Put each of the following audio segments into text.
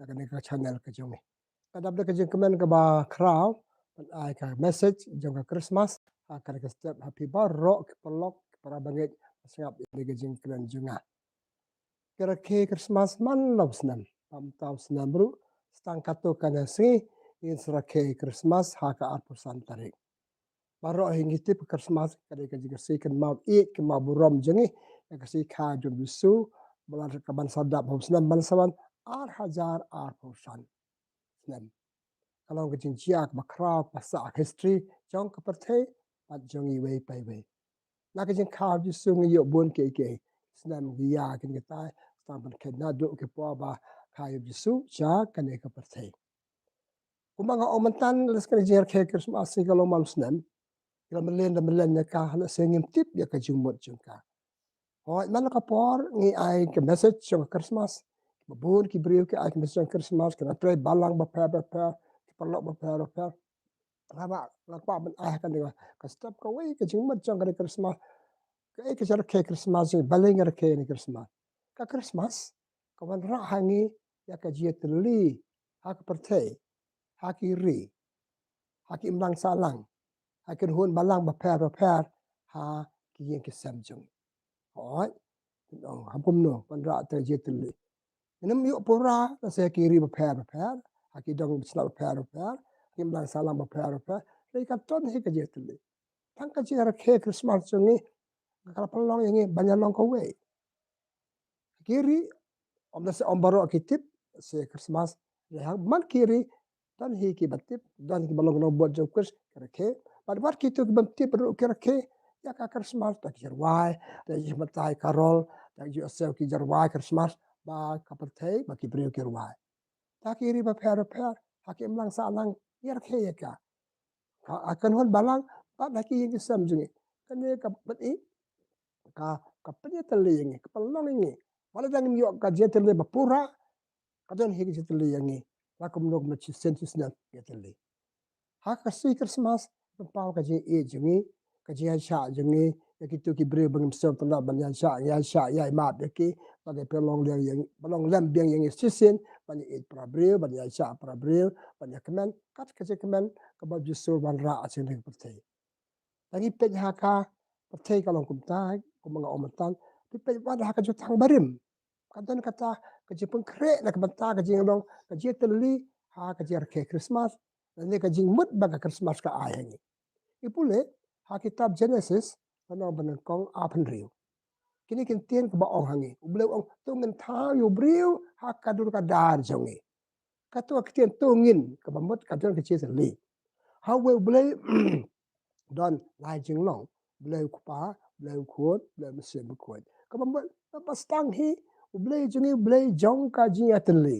ka ni ka channel ka jong kadap de ka jing comment ka ba crowd ban ai ka message jong ka Christmas ka ka step happy Baroh ke pelok Parabangeit singap ni ka jing klan junga kira ke Christmas man love snam pam taw snam bru stang kato kana si in sura ke Christmas ha ka arpusan tarik Baroh hingi tip Christmas kada ka jing si kan mau eat ke mau burom jengi ka si ka jom bisu bulan ka ban sadap hom snam ban saban ar arpusan snam kalau ka jing jiak ba crowd pasa history jong ka perthei pat jong i wei pai wei na ka jing ka bisu ngi yo bon ke snam dia kin ke tai stam ban ke na do ke po ba ka yo bisu ja kan e ka perthei kumanga omantan les ka jing ke Christmas si kalau mam snam kalau melen ya ka hala sengim tip ya ka jing mot jong ka Hoi, mana ka por ngi ai ke message jong Christmas babun ki brio ke ai ke message Christmas kana pray balang ba pa ki perlok ba pa lama lakwa ban ai kan dia ka stop ka wei ka jing mat jong ka Christmas ka ai ke jar ke Christmas ni baling ar ke ni Christmas ka Christmas ka wan ra hangi ya ka jiet li ha ka perthei ha ki ri ha ki imlang salang ha ki hun balang ba pa ha ki yen ki sam jong Hoi, hampum no pan ra ta jiet li Minum yuk pura, saya kiri berper, haki dong bisna berper, kim lang salam berper, lagi katon hi kerja tu. Tang kerja rakhe Christmas ni, kalau pelong ini banyak long kowe. Kiri, om nasi om Baroh kitip, se Christmas, yang man kiri, dan hi ki batip, dan ki balong no buat jokers, rakhe. Pada buat kita ki batip baru rakhe, ya ka Christmas, tak JOWAI, tak matai karol, tak JOWAI ki JOWAI Christmas. Ba kaperthei ba kibriu kirwai ta kiri ba per hakim lang sa lang yer khe ka akan hon balang ba da ki yin sam jungi kane ka pati ka pati tali yin ka palong yin wala dang yo ka jetele ba pura ka don hi jetele yin la kum nok ma chi sentis na jetele ha ka si Christmas pa ka je e jungi ka je sha jungi ya ki tu ki bre bang sem ta ban ya sha ya ma de ki ba ke pelong liang yang balong lem biang yang sisin ban e pra bre ban ya sha pra bre ban ya kemen kat ka je kemen ka ba ju sur ban ra a chen de perthei lagi pe ha ka perthei ka long kum ta ku mga omatan pe ba ha ka ju thang barim ka don ka ta ka je pung kre na ka ban ta ka je long ka je teli ha ka je ke Christmas ni ka jing mut ba ka Christmas ka ayangi ipule ha kitab Genesis ano banan kong apan riu kini Kyntien ka ba ong hangi uble ong tungen tha yu briu ha ka dur ka dar jongi ka to Kyntien tungin ka ba mut ka don ka che li ha we uble don lai jing long uble ku pa uble ku uble mse ku ka ba mut ba stang hi uble jongi uble jong ka ji atli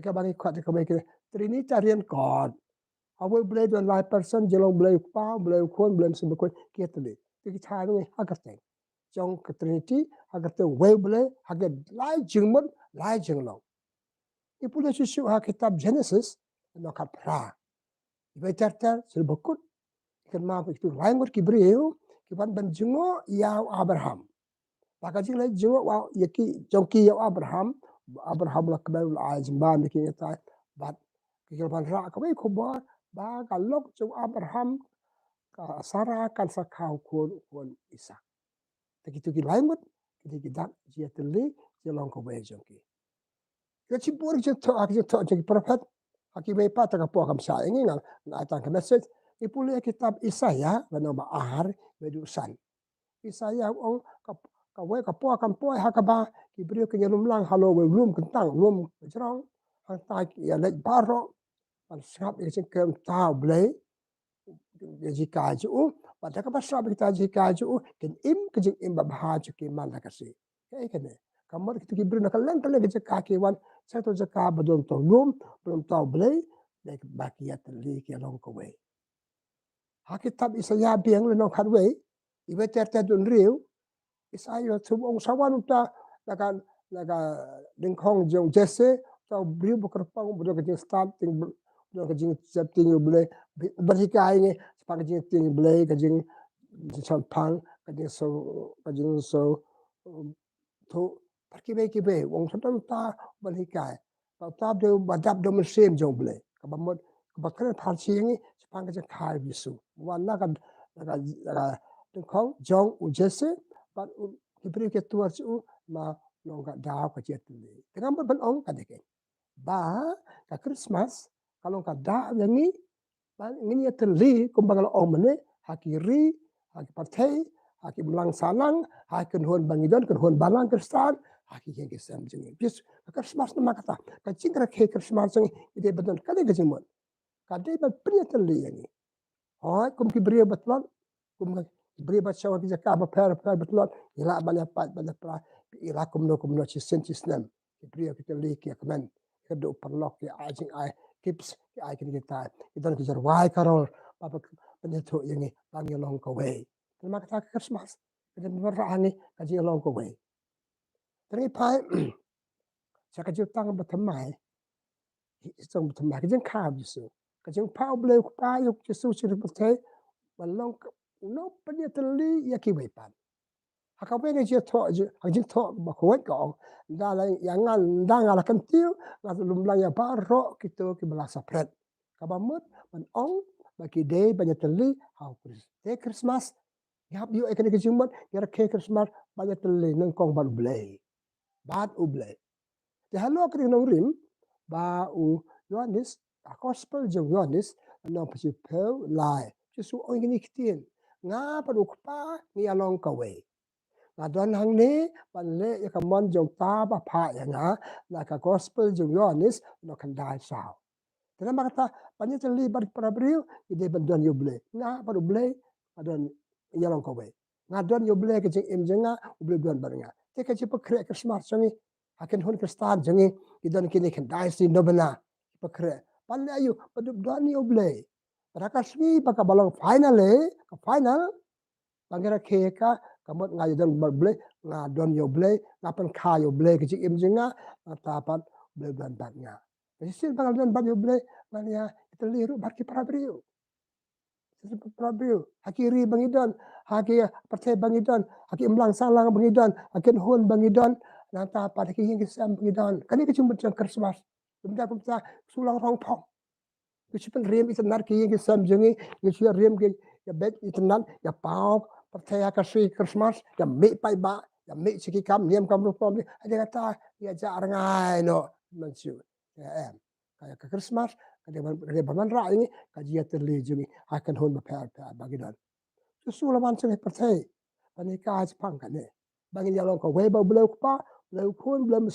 ka ba ni khat ka ba ke Trinitarian God Awe blay don lai person jelong blay pa blay kon blay sum ko ketli ti cha ni hagate jong ka trinity hagate we blay hagat lai jingmon lai jinglong ipule shu ha kitab Genesis no ka pra ibe tartar sil bokut kan ma ko tu lai ngot ki breu ki ban jingo ya Abraham baka jing lai jingo wa yaki jong ki ya Abraham la kabel la jimba ni ki ta bat ki ban ra ka we ko ba ka lok chung Abraham ka Sarah kan sa kau kon Isa. Taki tu ki laimut ki dak ji atli ji long ko we jong ki. Ka chi por ji to ji prophet aki be pa ta ka po kam sa ngi nga na ta ka message ipuli kitab Isaya bano ba ahar be du san. Isaya ong ka we ka po kam po ha ka ba ki brio ki nyum lang halo we room kan tang room jrong ha ta ya le Baroh pan sap e chen kem ta blay jika ju pada ka pasra kita jika ju ken im ke im ba ha ju ke man ka si kai kene kamor kitu ki brin ka len tele ke ka ke wan sa to jaka badon to lum belum tau blay dek bakiat li ke long ko we ha kitab Isaya biang le no khat we ibe ter ter dun riu Isaya tu ong sawan ta laga ding khong jong jesse tau briu bukar pang budak ke starting budak ke setting blay berhikai ni sepak jing ting blay ka jing pang ka jing so tu perki be wong sadam ta berhikai tab de badap do mesim jongle kabamot kabakran pharchingi sepang ke khai bisu wana ka khong jong u jese but kibri ke tua chu ma longa da ka jet le tengam ban ong ka deke ba ka Christmas kalau ka da yangi ban ngini ya teli kumbang la ong mene hakiri haki patei haki belang sanang haki hon bangidon kan hon balang kristan haki yang kesam jengi bis Christmas nama kata ka cingkra ke Christmas jengi ide betul kali ke jengmon kade ba pria teli yangi hoy kum ki bria betlon kum bria bat shawa ki ka ba per betlon ila banya pat banya pra ila kum no chi sentis nem ki bria ki teli ki akmen ke do perlok ki ajing ai tips ki ai ki ta idon ki JOWAI karol papa penyetu yangi bangi long ka way nama kata Christmas kade merani kaji long ka way teri pai saka jutang batamai isong batamai kajeng ka bisu kajeng pau ble pa yuk jesu sir batai balong no panya teli yaki wepan hakawe ne je to hajing to ba ko ko dala yang ngan ala kan tiu ngat lumlang ya Baroh gitu ki belasa pret kabamut man ong bagi day banyak teli how Christmas yap yu ekene kejumot yara ke Christmas banyak teli nang kong ban blay bat u blay de halo kri nong rim ba u Yohanes a gospel jong Yohanes no pasi pe lai jesu ong ni kitien nga pa du pa ni along ka way don hang ni ban le ya ka mon jong ta ba pha ya nga na ka gospel jong Yohanes no kan dai sao tena makata panya teli bar parabriu ide ban don yo ble nga pa du ble adon ya long ka way nga don yo ble ke jing im jenga ble don bar nga te ka chi pa kre Christmas changi akan hon kristan jengi idon kini kan dai si no bana pa kre pan ayu pa du don yo ble raka swi pa ka balong final bangera keka kamot nga don ble nga don yo ble nga pan ka yo ble ke im jenga tapat ble don bat nga sin pangal don bat yo ble mania iteliru bat ki parabriu hakiri bangidon haki partai bangidon haki imlang salang bangidon haki hon bangidon na tapat haki hingi sam bangidon kani ke cuma Christmas benda kumta sulang rong pong Kucipan rem itu nar ki yang sam jengi kucipan rem ki ya bet itu nan ya pau percaya kasih Christmas ya me pai ba ya me siki kam niam kam ru pom ada kata ya jar ngai no mensu ya em kayak ke Christmas kada baman ra ini kaji terli jengi akan hon ba pa bagi dan susu lawan sini percaya panika pang kan ne bagi jalan ko we ba belo pa belo kun belo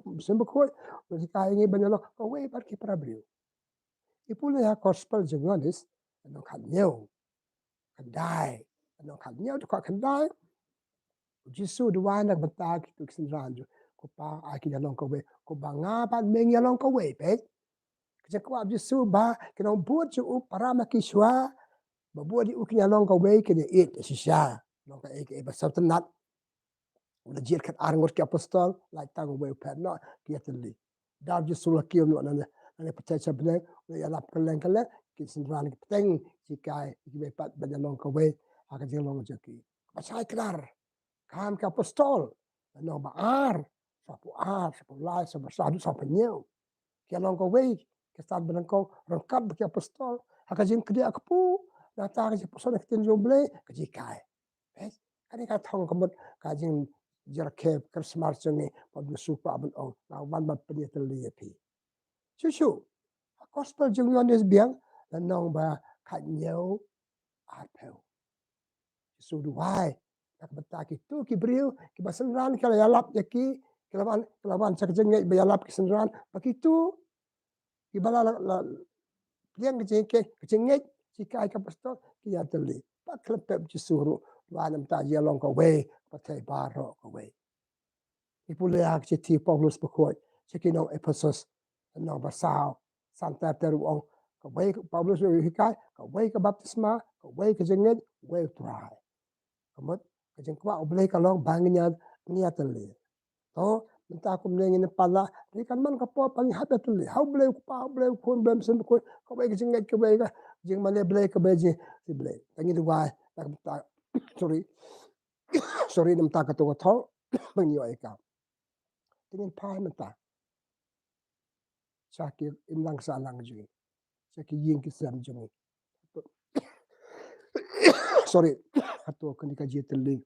musim ko ketika ini banyak ko we par ki para brio Ipula ya gospel Yohanes ano kan nyaw kan dai ano kan nyaw to kan dai Jesu dua nak betag tu kesenranju ko pa aki yalong ko we ko banga pa meng yalong ko we pe kasi ko Jesu ba kinong buat ju para makiswa ba buat di ukin yalong ko we kini it sisya long ka ek ba sabtanat wala jir kat arngot ki apostol like tang we pa no kiatli dar Jesu la kiyo no na ane percaya sebenarnya ya lap keleng ki senran ki peteng sikai ki be pat banyak ka we akan jelong jeki pasai klar kam ka apostol no baar sapu lai sapu sadu sapu nyeu ki long ka we ki stad benangko rengkap ki apostol akan jing kedi akpu na ta ki apostol ki JOWAI ki jikai kan ka thong kamut ka jing jerke Christmas jengi pa supa ben ong na wan ba penyetel pi Chuchu, gospel jung Yohanes biang nong ba kat nyau apel. Su duai nak betaki tu ki briu ki basenran kala yalap yaki kelawan sak jengek ba yalap ki senran begitu ki bala la yang jengek si kai ka pastor ki ya teli. Pak klepep jisuru wanam ta yalong ka we patai Baroh ka we. Ipuleak ti Paulus bekoi sekino Ephesus no basao Santa Teruong ka way Paulus hikai ka way ka baptisma ka way ka jenget way try kamot ka jengkwa oblay ka long banginya niya tali to minta ko mlengin pala di kan man ka po pang hata tali how blay pa blay ko bem sem ko ka way ka jenget ka way ka jeng male blay ka beje si blay tangi duwa ta sorry nam ta ka to bang yo ka tingin pa minta Saki imlang salang juga. Saki ying kisam juga. Sorry. Atau kenika jiteli.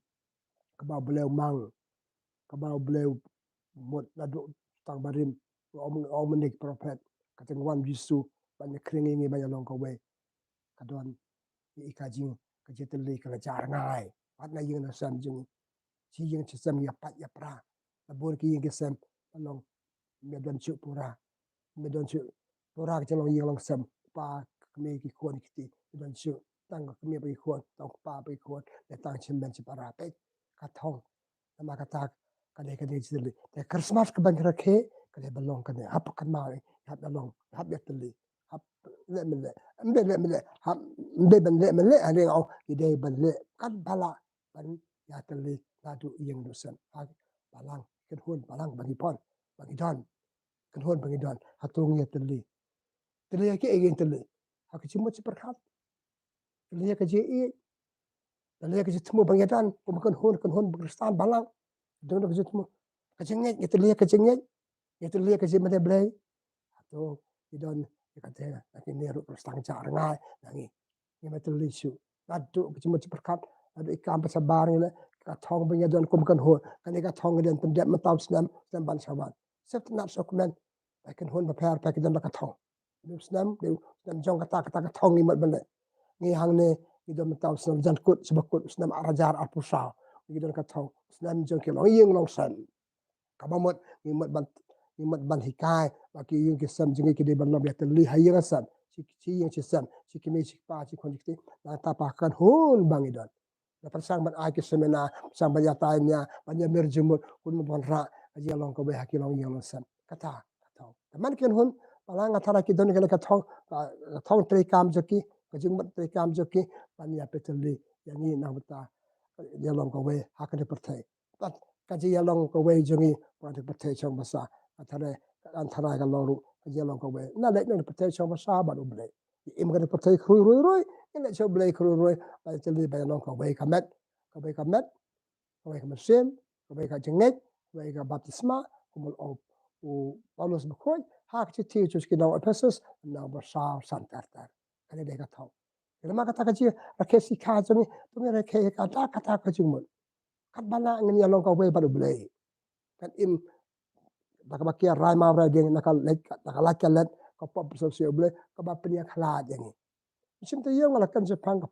Kebau beliau mang. Kebau beliau mut nadu tang barim. Om menik prophet. Kata wan Yesu banyak keringi banyak long kawai. Kadon ikajing kajiteli kala jar ngai. Pat na ying na sam jung. Si ying kisam ya pat ya pra. Labur ki ying kisam long medon cuk pura. Medon cuk pura ke long ying long sam pa kami ki kuan kiti medon cuk tang kami bagi kuan tang pa bagi kuan tang chimben para pe katong nama kata kadai jiteli. Te Christmas ke bangkira ke kadai balong kadai hap kan mai hap dalong hap ya teli hap le mele mele hap mele ane au idai bele kan bala ban ya teli ladu ying dusan balang kedhun balang bagi pon bagi don kedhun bagi don hatung ya teli ke egin teli hak cimut seperkat teli ke je teli ke temu bagi dan bukan hon berkristan balang dong ke temu kecengek ya teli ke je mede blai atau idon kata lagi ni ru kristang jar ngai nangi ni teli su ladu ke cimut seperkat ladu ikam pesabar ni katong bagi don bukan hon kan katong dan pendek mentau senam ban sawan set nak dokumen pakai hon berper pakai dan katong senam jong kata katong ni mat benda ni hang ne idon mentau senam jan kut sebekut senam arajar apusau idon katong senam jong ke long yeng long san kabamot ni mat ban hikai bagi yung kisam jengi ke de ban lob ya teli hayeng san si yang kisam si kimi si pa si kon dikti na tapakan hon bang idon na persang ban ai kisemena sang banyak tanya banyak merjumut kun mon ra aja long ko be hakilong yang san kata teman ken hon palang athara ki don ke katong thong tri kam joki kajing mat tri kam joki pania peteli yani na bata ya long ko be hakade pertai pat kaji ya long ko be jongi pati pertai chong basa athara ka long ru ya long ko be na le no pertai chong basa ba do ble im ka pertai rui ina cho ble rui ba teli ba long ko be kamet ko be kamet sem ko be ka jengek ko be ka baptisma kumul o Paulus bekoi hak ci ti cus ki daw Ephesus na basa santartar kane de ka tau ilma kata ka ci rakesi ka joni to me reke kata ka jumul kat bala ngin ya long ka we baru blai kan im baka bakia rai ma ra ding nakal let ka pop so se blai ka ba pnia khala jangi sim te yong ala kan se pang ka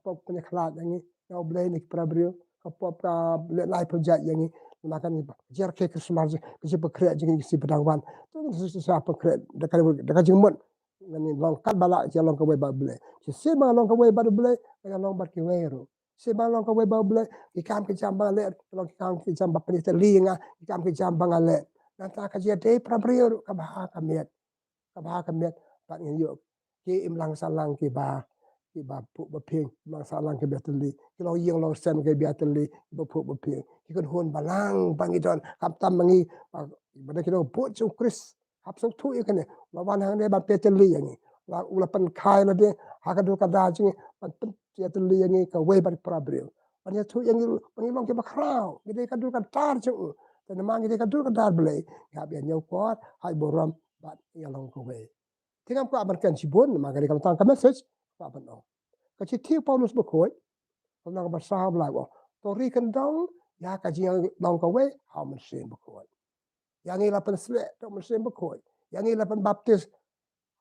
pop pnia khala jangi na blai ni prabrio ka pop ka lai project jangi makan jer ke Khristmas ke bekre jing si pedangwan tu si sa pekre dekat jingmon ngani long kat bala je long ka we ba ble si ma long ka we ba ble ka long ba ki wero si ma long ka we ba ble ki kam ki jam ba le long ki kam ki jam ba pri te linga ki kam ki jam ba ngale nanta ka je de prabrio ka ba ka met ba ni yo ki im lang salang ki ba pu ba ping lang salang ki beteli ki long yeng long sem ki beteli ba pu ba ping ki kon hon balang bangidon kap tam mangi bada ki do pu chu kris hap sok tu ikane la wan hang de ba peteli yangi la ula pan khai la de hakadu ka da jingi pan peteli yangi ka we ba prabrio pan ya tu yangi pangi long ki ba krao ki de ka du ka tar chu te na mangi de ka du ka dar ble ya be nyau ko hai boram ba ya long ko we tingam ko aban kan sibon magari kalau tang ka message pa ban no ka chi ti Paulus ba khoi ko na ba sahab la go to ri kan dong ya ka ji long ka we ha man sem ba khoi yang ila pan sle to man sem ba khoi yang ila pan baptis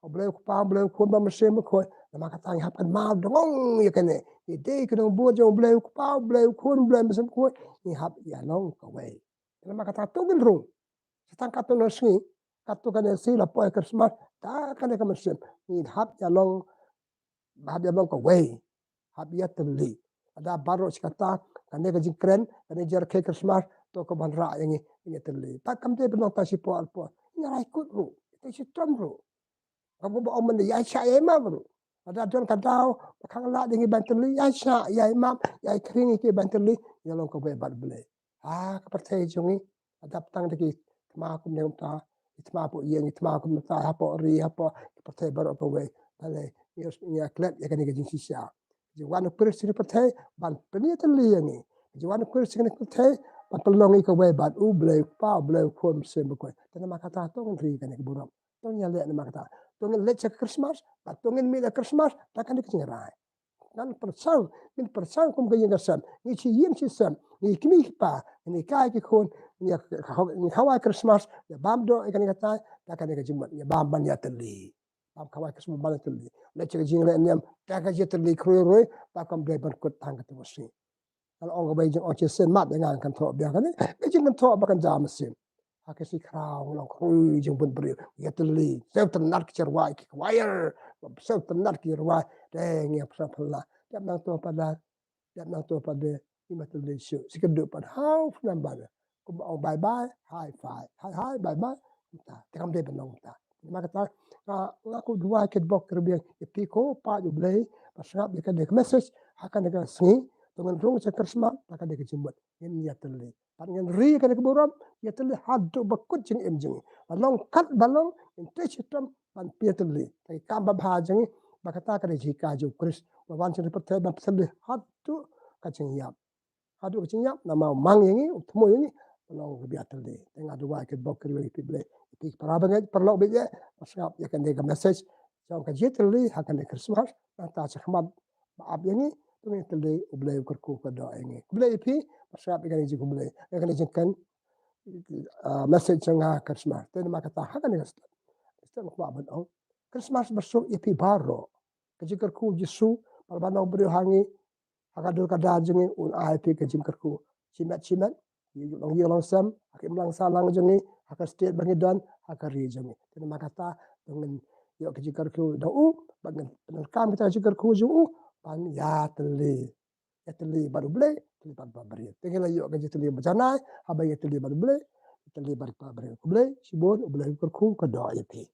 o ble ko pa ble ko ba man sem ba khoi na ma ka tang hap kan ma dong ya kane ni de ko dong bo jo ble ko pa ble ko ble man sem khoi ni hap ya long ka we na ma ka ta to gin ru tang ka to no sni ka to kan si la po Christmas ta kan ka man sem ni hap ya long ka we hab ya teli ada Baroh kata kane ka jingkren kane jar ke Christmas to ko ban ra yang ini teli tak kam te benong ta si po alpo nya rai kut ru te si tom ru abu ba omen ya sha ya ma ru ada don ka dau kang la dingi ban teli ya sha ya ma ya kring ke ban teli ya long ko be bad ble ka pertai jongi ada tang de ma ku ne ta itma po yeng itma ku ta ha po ri ha po pertai Baroh ko we ale ya klet ya kane ka jing si sha Jiwan kursi pertai ban peni teli yangi jiwan kursi ni pertai ban pelong ika we ban u ble pa ble kon sem ko tena makata to ngri kan ke buram Tong ya le na makata. Tong le cek Christmas, tong mi la Christmas, takkan dikecing rai. Kan persang, min persang kum gayeng gasam. Ni chi yim chi sam, ni kimi pa, ni kai ki khon, ni khawai Christmas, ya bam do ikan kata, takkan dikecing ya bam ban ya teli. Bam khawai Christmas ban teli. Le cek jing le niam, takkan je teli kroi takkan bre ban kut tang kata wasi. Kalau orang bayang orang cesen mat dengan kan thok biar kan, kecing kan thok bahkan jam mesin. Kasi krau long krui jeng pun beri ya teli. Saya tenat kecerwai ki wire. Saya tenat ki rwai deng ya psa pala. Tiap nang tu pada ima teli syu. Sikeduk pada how nambah. Ku bye bye, high five. Hi bye bye. Ta tekam de benong ta. Maka ta ngaku dua ket bok kerbiang piko pa ju blei pasap dekat dek message akan dekat sengi dengan rong Khristmas akan dekat jembut. Ini ya teli. Pangan ri kan ke boram ya teli hadu bakut jeng jeng. Balong kat balong inte chitam pan pia teli. Tai kamba bha jeng bakata kan jika ju Kris. Wan chen petai ban teli hadu kacing yap. Hadu kacing yap nama mang yang utmo yang balong biar teli. Tengah dua ket bok kerbiang pible. Di Parabangeit perlu beje pasap ya kan dekat message. Jom kaji teli akan dekat Khristmas. Ta chakmat maaf yang ini teli ublei kerku kada ini. Ublei pi pasap ikan Jingkhublei. Ikan jingkan message nga Khristmas. Tapi maka tak akan dekat step. Step nak buat benong. Khristmas besok ipi Baroh. Kaji kerku Yesu balbanau beri hangi akadul kada jengi un IP kaji kerku. Cimet long sam akim lang salang jengi akar state bangidan akar ri jengi. Tapi maka tak dengan yo kaji kerku dau bagan penerkam kita kaji kerku ju pan ya teli baru beli teli baru beri. Tinggal yuk kerja teli berjanai, abai teli baru beli, teli baru beri. Beli sibun beli kerku kedua itu.